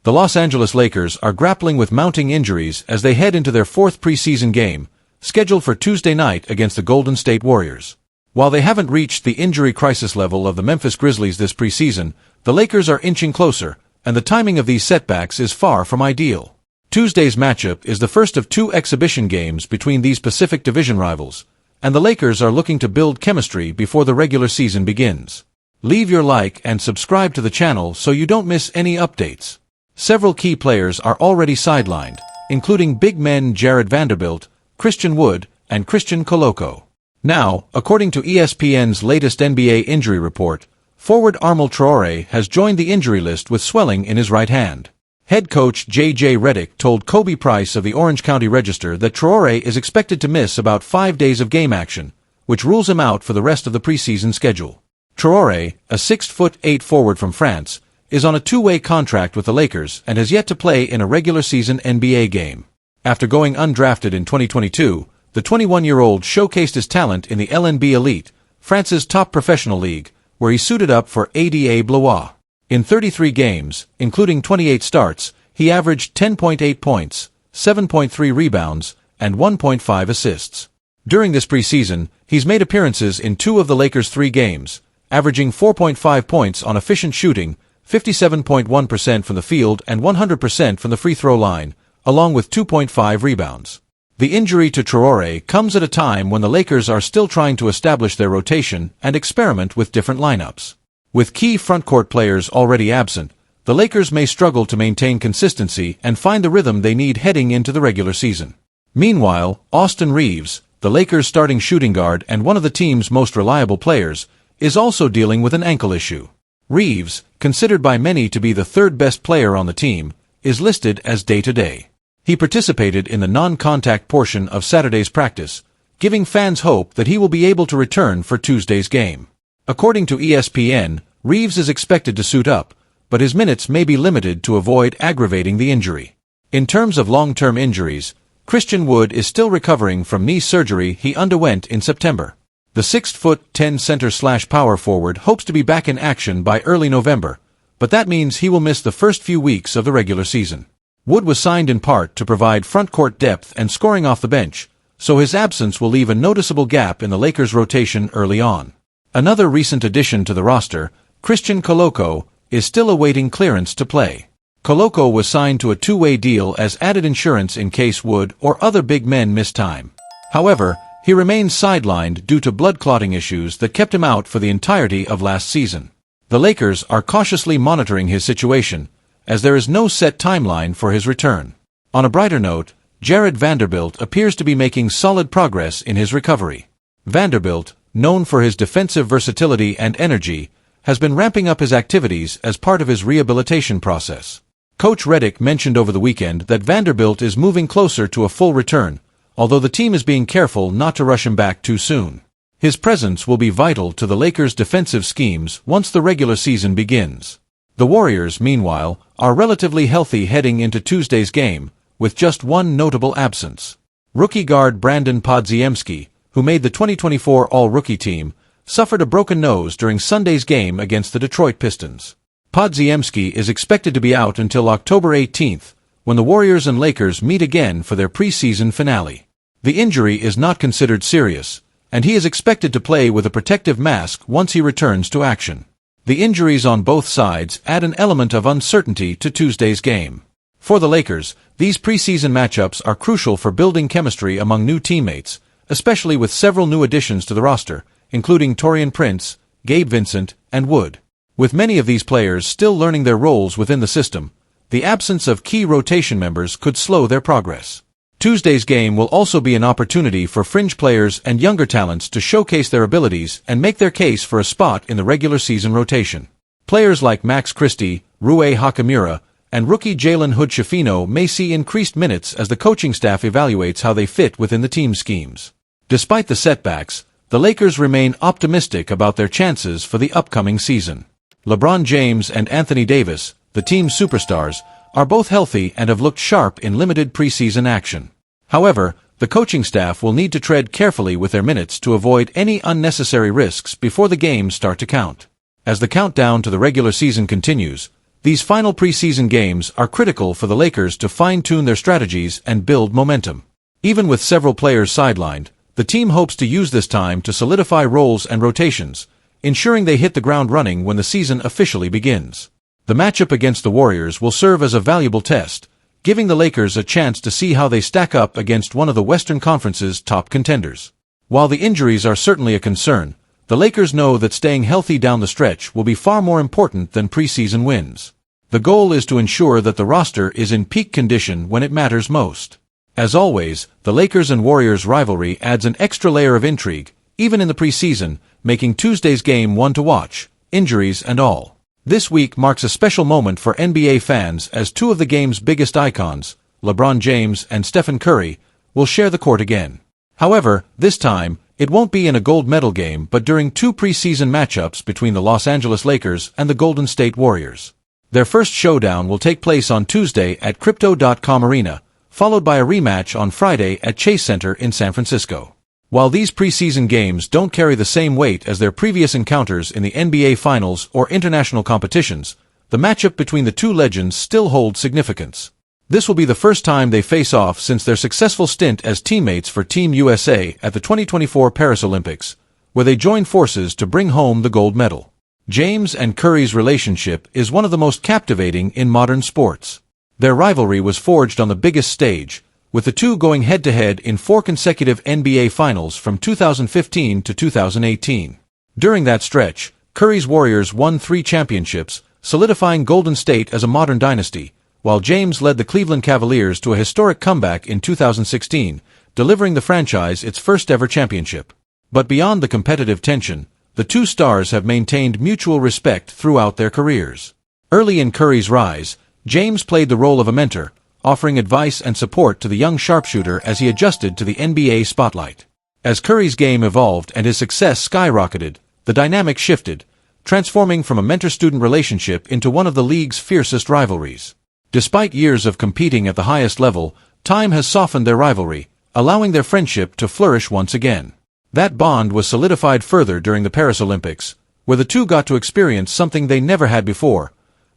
The Los Angeles Lakers are grappling with mounting injuries as they head into their fourth preseason game, scheduled for Tuesday night against the Golden State Warriors. While they haven't reached the injury crisis level of the Memphis Grizzlies this preseason, the Lakers are inching closer, and the timing of these setbacks is far from ideal. Tuesday's matchup is the first of two exhibition games between these Pacific Division rivals, and the Lakers are looking to build chemistry before the regular season begins. Leave your like and subscribe to the channel so you don't miss any updates. Several key players are already sidelined, including big men Jared Vanderbilt, Christian Wood, and Christian Koloko. Now, according to ESPN's latest NBA injury report, forward Armel Traore has joined the injury list with swelling in his right hand. Head coach J.J. Redick told Kobe Price of the Orange County Register that Traore is expected to miss about 5 days of game action, which rules him out for the rest of the preseason schedule. Traore, a 6'8" forward from France, is on a two-way contract with the Lakers and has yet to play in a regular season NBA game. After going undrafted in 2022, the 21-year-old showcased his talent in the LNB Elite, France's top professional league, where he suited up for ADA Blois. In 33 games, including 28 starts, he averaged 10.8 points, 7.3 rebounds, and 1.5 assists. During this preseason, he's made appearances in 2 of the Lakers' 3 games, averaging 4.5 points on efficient shooting, 57.1% from the field and 100% from the free throw line, along with 2.5 rebounds. The injury to Traore comes at a time when the Lakers are still trying to establish their rotation and experiment with different lineups. With key frontcourt players already absent, the Lakers may struggle to maintain consistency and find the rhythm they need heading into the regular season. Meanwhile, Austin Reaves, the Lakers' starting shooting guard and one of the team's most reliable players, is also dealing with an ankle issue. Reaves, considered by many to be the third best player on the team, is listed as day-to-day. He participated in the non-contact portion of Saturday's practice, giving fans hope that he will be able to return for Tuesday's game. According to ESPN, Reaves is expected to suit up, but his minutes may be limited to avoid aggravating the injury. In terms of long-term injuries, Christian Wood is still recovering from knee surgery he underwent in September. The 6'10" center/power forward hopes to be back in action by early November, but that means he will miss the first few weeks of the regular season. Wood was signed in part to provide front-court depth and scoring off the bench, so his absence will leave a noticeable gap in the Lakers' rotation early on. Another recent addition to the roster, Christian Koloko, is still awaiting clearance to play. Koloko was signed to a two-way deal as added insurance in case Wood or other big men miss time. However, he remains sidelined due to blood clotting issues that kept him out for the entirety of last season. The Lakers are cautiously monitoring his situation, as there is no set timeline for his return. On a brighter note, Jared Vanderbilt appears to be making solid progress in his recovery. Vanderbilt, known for his defensive versatility and energy, has been ramping up his activities as part of his rehabilitation process. Coach Redick mentioned over the weekend that Vanderbilt is moving closer to a full return, although the team is being careful not to rush him back too soon. His presence will be vital to the Lakers' defensive schemes once the regular season begins. The Warriors, meanwhile, are relatively healthy heading into Tuesday's game, with just one notable absence. Rookie guard Brandon Podziemski, who made the 2024 All-Rookie team, suffered a broken nose during Sunday's game against the Detroit Pistons. Podziemski is expected to be out until October 18th, when the Warriors and Lakers meet again for their preseason finale. The injury is not considered serious, and he is expected to play with a protective mask once he returns to action. The injuries on both sides add an element of uncertainty to Tuesday's game. For the Lakers, these preseason matchups are crucial for building chemistry among new teammates, especially with several new additions to the roster, including Taurean Prince, Gabe Vincent, and Wood. With many of these players still learning their roles within the system, the absence of key rotation members could slow their progress. Tuesday's game will also be an opportunity for fringe players and younger talents to showcase their abilities and make their case for a spot in the regular season rotation. Players like Max Christie, Rui Hachimura, and rookie Jalen Hood-Schifino may see increased minutes as the coaching staff evaluates how they fit within the team's schemes. Despite the setbacks, the Lakers remain optimistic about their chances for the upcoming season. LeBron James and Anthony Davis, the team's superstars, are both healthy and have looked sharp in limited preseason action. However, the coaching staff will need to tread carefully with their minutes to avoid any unnecessary risks before the games start to count. As the countdown to the regular season continues, These final preseason games are critical for the Lakers to fine-tune their strategies and build momentum. Even with several players sidelined, the team hopes to use this time to solidify roles and rotations, ensuring they hit the ground running when the season officially begins. The matchup against the Warriors will serve as a valuable test, giving the Lakers a chance to see how they stack up against one of the Western Conference's top contenders. While the injuries are certainly a concern, the Lakers know that staying healthy down the stretch will be far more important than preseason wins. The goal is to ensure that the roster is in peak condition when it matters most. As always, the Lakers and Warriors rivalry adds an extra layer of intrigue, even in the preseason, making Tuesday's game one to watch, injuries and all. This week marks a special moment for NBA fans as two of the game's biggest icons, LeBron James and Stephen Curry, will share the court again. However, this time, it won't be in a gold medal game but during two preseason matchups between the Los Angeles Lakers and the Golden State Warriors. Their first showdown will take place on Tuesday at Crypto.com Arena, followed by a rematch on Friday at Chase Center in San Francisco. While these preseason games don't carry the same weight as their previous encounters in the NBA Finals or international competitions, the matchup between the two legends still holds significance. This will be the first time they face off since their successful stint as teammates for Team USA at the 2024 Paris Olympics, where they joined forces to bring home the gold medal. James and Curry's relationship is one of the most captivating in modern sports. Their rivalry was forged on the biggest stage, with the two going head-to-head in 4 consecutive NBA Finals from 2015 to 2018. During that stretch, Curry's Warriors won 3 championships, solidifying Golden State as a modern dynasty, while James led the Cleveland Cavaliers to a historic comeback in 2016, delivering the franchise its first-ever championship. But beyond the competitive tension, the two stars have maintained mutual respect throughout their careers. Early in Curry's rise, James played the role of a mentor, offering advice and support to the young sharpshooter as he adjusted to the NBA spotlight. As Curry's game evolved and his success skyrocketed, the dynamic shifted, transforming from a mentor-student relationship into one of the league's fiercest rivalries. Despite years of competing at the highest level, time has softened their rivalry, allowing their friendship to flourish once again. That bond was solidified further during the Paris Olympics, where the two got to experience something they never had before,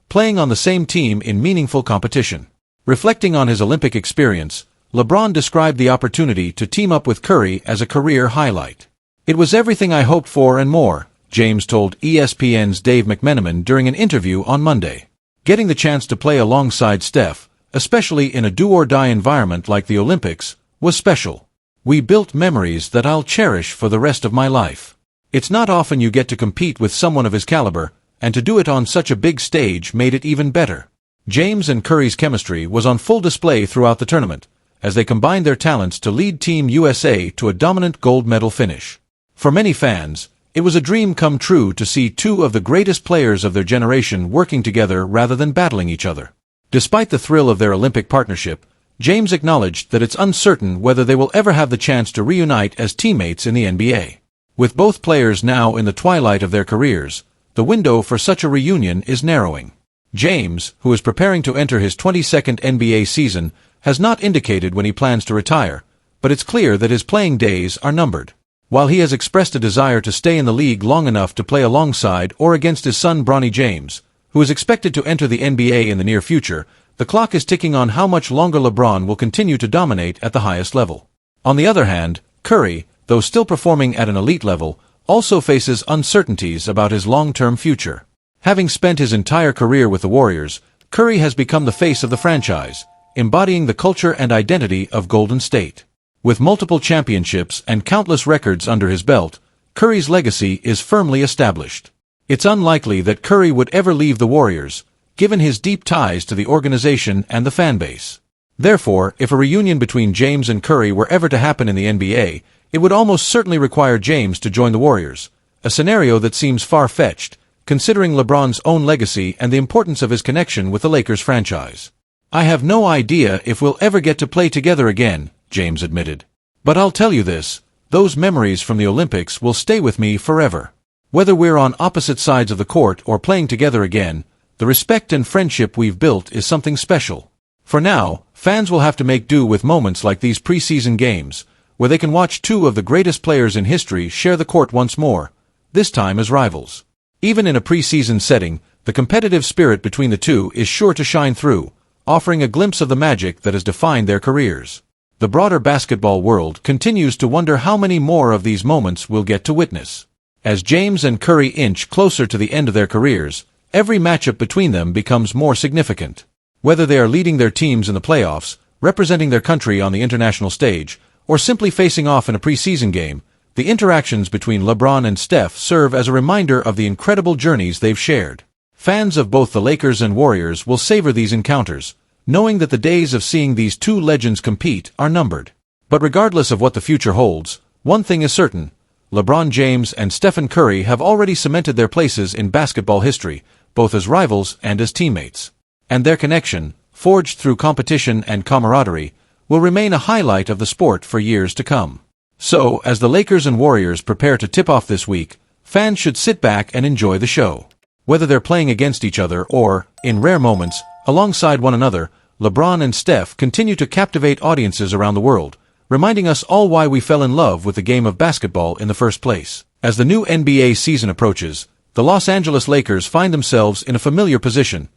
playing on the same team in meaningful competition. Reflecting on his Olympic experience, LeBron described the opportunity to team up with Curry as a career highlight. "It was everything I hoped for and more," James told ESPN's Dave McMenamin during an interview on Monday. Getting the chance to play alongside Steph, especially in a do-or-die environment like the Olympics, was special. "We built memories that I'll cherish for the rest of my life. It's not often you get to compete with someone of his caliber, and to do it on such a big stage made it even better." James and Curry's chemistry was on full display throughout the tournament, as they combined their talents to lead Team USA to a dominant gold medal finish. For many fans, it was a dream come true to see two of the greatest players of their generation working together rather than battling each other. Despite the thrill of their Olympic partnership, James acknowledged that it's uncertain whether they will ever have the chance to reunite as teammates in the NBA. With both players now in the twilight of their careers, the window for such a reunion is narrowing. James, who is preparing to enter his 22nd NBA season, has not indicated when he plans to retire, but it's clear that his playing days are numbered. While he has expressed a desire to stay in the league long enough to play alongside or against his son Bronny James, who is expected to enter the NBA in the near future, the clock is ticking on how much longer LeBron will continue to dominate at the highest level. On the other hand, Curry, though still performing at an elite level, also faces uncertainties about his long-term future. Having spent his entire career with the Warriors, Curry has become the face of the franchise, embodying the culture and identity of Golden State. With multiple championships and countless records under his belt, Curry's legacy is firmly established. It's unlikely that Curry would ever leave the Warriors, given his deep ties to the organization and the fanbase. Therefore, if a reunion between James and Curry were ever to happen in the NBA, it would almost certainly require James to join the Warriors, a scenario that seems far-fetched, considering LeBron's own legacy and the importance of his connection with the Lakers franchise. "I have no idea if we'll ever get to play together again," James admitted. "But I'll tell you this, those memories from the Olympics will stay with me forever. Whether we're on opposite sides of the court or playing together again, the respect and friendship we've built is something special." For now, fans will have to make do with moments like these preseason games, where they can watch two of the greatest players in history share the court once more, this time as rivals. Even in a preseason setting, The competitive spirit between the two is sure to shine through, offering a glimpse of the magic that has defined their careers. The broader basketball world continues to wonder how many more of these moments we'll get to witness. As James and Curry inch closer to the end of their careers, every matchup between them becomes more significant. Whether they are leading their teams in the playoffs, representing their country on the international stage, or simply facing off in a preseason game, the interactions between LeBron and Steph serve as a reminder of the incredible journeys they've shared. Fans of both the Lakers and Warriors will savor these encounters, knowing that the days of seeing these two legends compete are numbered. But regardless of what the future holds, one thing is certain: LeBron James and Stephen Curry have already cemented their places in basketball history, both as rivals and as teammates. And their connection, forged through competition and camaraderie, will remain a highlight of the sport for years to come. So, as the Lakers and Warriors prepare to tip off this week, fans should sit back and enjoy the show. Whether they're playing against each other or, in rare moments, alongside one another, LeBron and Steph continue to captivate audiences around the world, reminding us all why we fell in love with the game of basketball in the first place. As the new NBA season approaches, the Los Angeles Lakers find themselves in a familiar position,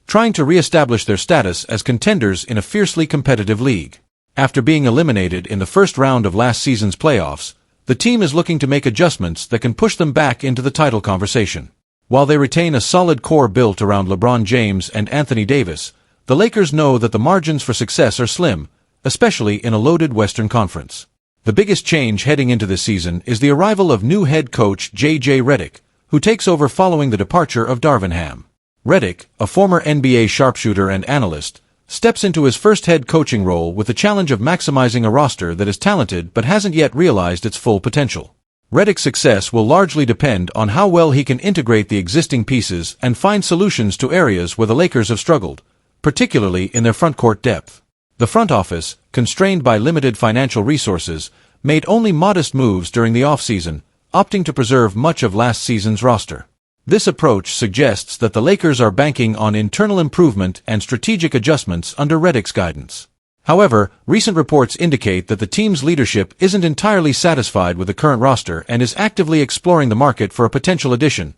trying to re-establish their status as contenders in a fiercely competitive league. After being eliminated in the first round of last season's playoffs, the team is looking to make adjustments that can push them back into the title conversation. While they retain a solid core built around LeBron James and Anthony Davis, the Lakers know that the margins for success are slim, especially in a loaded Western Conference. The biggest change heading into this season is the arrival of new head coach J.J. Redick, who takes over following the departure of Darvin Ham. Redick, a former NBA sharpshooter and analyst, steps into his first head coaching role with the challenge of maximizing a roster that is talented but hasn't yet realized its full potential. Redick's success will largely depend on how well he can integrate the existing pieces and find solutions to areas where the Lakers have struggled, particularly in their frontcourt depth. The front office, constrained by limited financial resources, made only modest moves during the offseason, opting to preserve much of last season's roster. This approach suggests that the Lakers are banking on internal improvement and strategic adjustments under Redick's guidance. However, recent reports indicate that the team's leadership isn't entirely satisfied with the current roster and is actively exploring the market for a potential addition,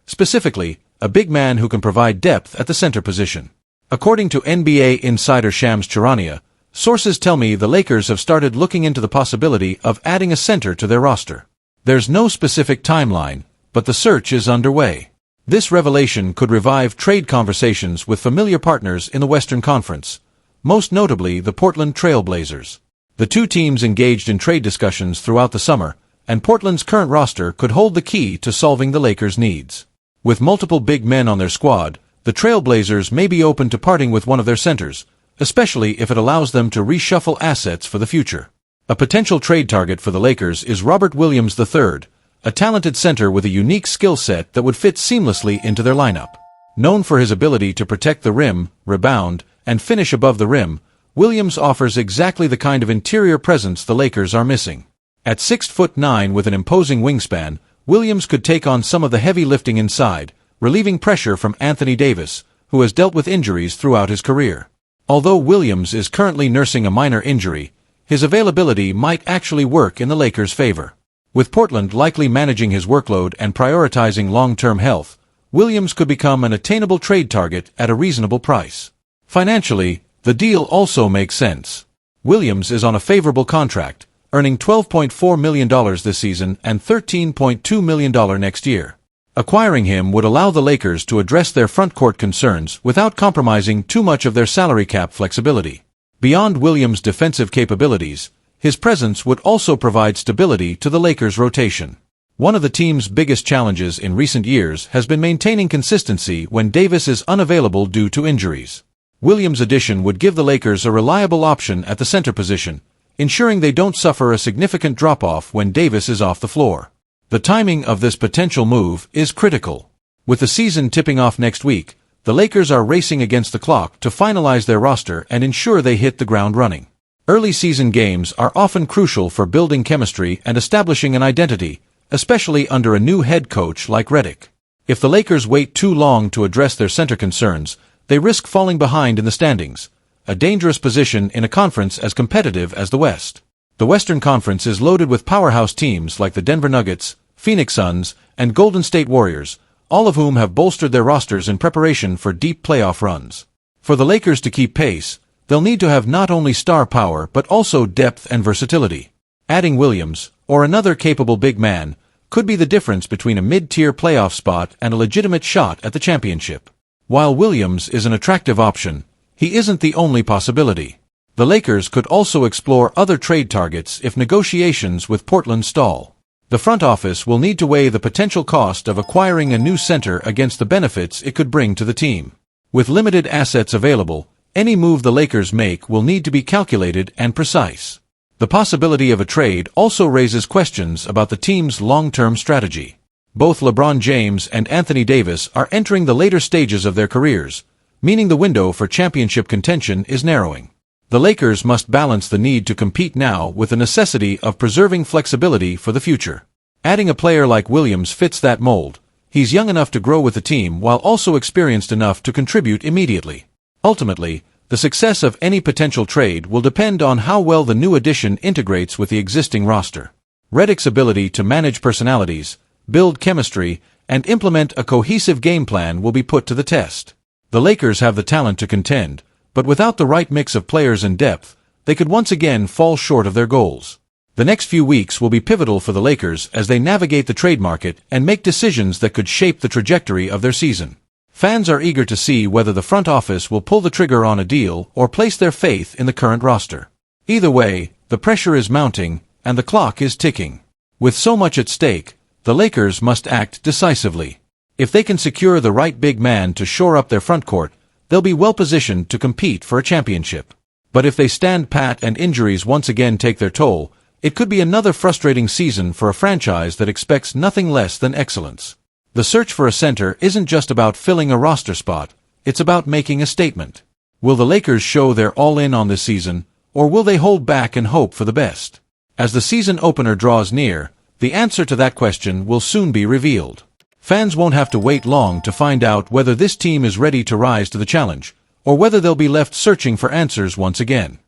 specifically, a big man who can provide depth at the center position. According to NBA insider Shams Charania, sources tell me the Lakers have started looking into the possibility of adding a center to their roster. There's no specific timeline, but the search is underway. This revelation could revive trade conversations with familiar partners in the Western Conference, most notably the Portland Trail Blazers. The two teams engaged in trade discussions throughout the summer, and Portland's current roster could hold the key to solving the Lakers' needs. With multiple big men on their squad, the Trail Blazers may be open to parting with one of their centers, especially if it allows them to reshuffle assets for the future. A potential trade target for the Lakers is Robert Williams III, a talented center with a unique skill set that would fit seamlessly into their lineup. Known for his ability to protect the rim, rebound, and finish above the rim, Williams offers exactly the kind of interior presence the Lakers are missing. At 6'9" with an imposing wingspan, Williams could take on some of the heavy lifting inside, relieving pressure from Anthony Davis, who has dealt with injuries throughout his career. Although Williams is currently nursing a minor injury, his availability might actually work in the Lakers' favor. With Portland likely managing his workload and prioritizing long-term health, Williams could become an attainable trade target at a reasonable price. Financially, the deal also makes sense. Williams is on a favorable contract, earning $12.4 million this season and $13.2 million next year. Acquiring him would allow the Lakers to address their frontcourt concerns without compromising too much of their salary cap flexibility. Beyond Williams' defensive capabilities, his presence would also provide stability to the Lakers' rotation. One of the team's biggest challenges in recent years has been maintaining consistency when Davis is unavailable due to injuries. Williams' addition would give the Lakers a reliable option at the center position, ensuring they don't suffer a significant drop-off when Davis is off the floor. The timing of this potential move is critical. With the season tipping off next week, the Lakers are racing against the clock to finalize their roster and ensure they hit the ground running. Early season games are often crucial for building chemistry and establishing an identity, especially under a new head coach like Redick. If the Lakers wait too long to address their center concerns, they risk falling behind in the standings, a dangerous position in a conference as competitive as the West. The Western Conference is loaded with powerhouse teams like the Denver Nuggets, Phoenix Suns, and Golden State Warriors, all of whom have bolstered their rosters in preparation for deep playoff runs. For the Lakers to keep pace, they'll need to have not only star power but also depth and versatility. Adding Williams, or another capable big man, could be the difference between a mid-tier playoff spot and a legitimate shot at the championship. While Williams is an attractive option, he isn't the only possibility. The Lakers could also explore other trade targets if negotiations with Portland stall. The front office will need to weigh the potential cost of acquiring a new center against the benefits it could bring to the team. With limited assets available, any move the Lakers make will need to be calculated and precise. The possibility of a trade also raises questions about the team's long-term strategy. Both LeBron James and Anthony Davis are entering the later stages of their careers, meaning the window for championship contention is narrowing. The Lakers must balance the need to compete now with the necessity of preserving flexibility for the future. Adding a player like Williams fits that mold. He's young enough to grow with the team while also experienced enough to contribute immediately. Ultimately, the success of any potential trade will depend on how well the new addition integrates with the existing roster. Redick's ability to manage personalities, build chemistry, and implement a cohesive game plan will be put to the test. The Lakers have the talent to contend, but without the right mix of players and depth, they could once again fall short of their goals. The next few weeks will be pivotal for the Lakers as they navigate the trade market and make decisions that could shape the trajectory of their season. Fans are eager to see whether the front office will pull the trigger on a deal or place their faith in the current roster. Either way, the pressure is mounting, and the clock is ticking. With so much at stake, the Lakers must act decisively. If they can secure the right big man to shore up their front court, they'll be well positioned to compete for a championship. But if they stand pat and injuries once again take their toll, it could be another frustrating season for a franchise that expects nothing less than excellence. The search for a center isn't just about filling a roster spot, it's about making a statement. Will the Lakers show they're all in on this season, or will they hold back and hope for the best? As the season opener draws near, the answer to that question will soon be revealed. Fans won't have to wait long to find out whether this team is ready to rise to the challenge, or whether they'll be left searching for answers once again.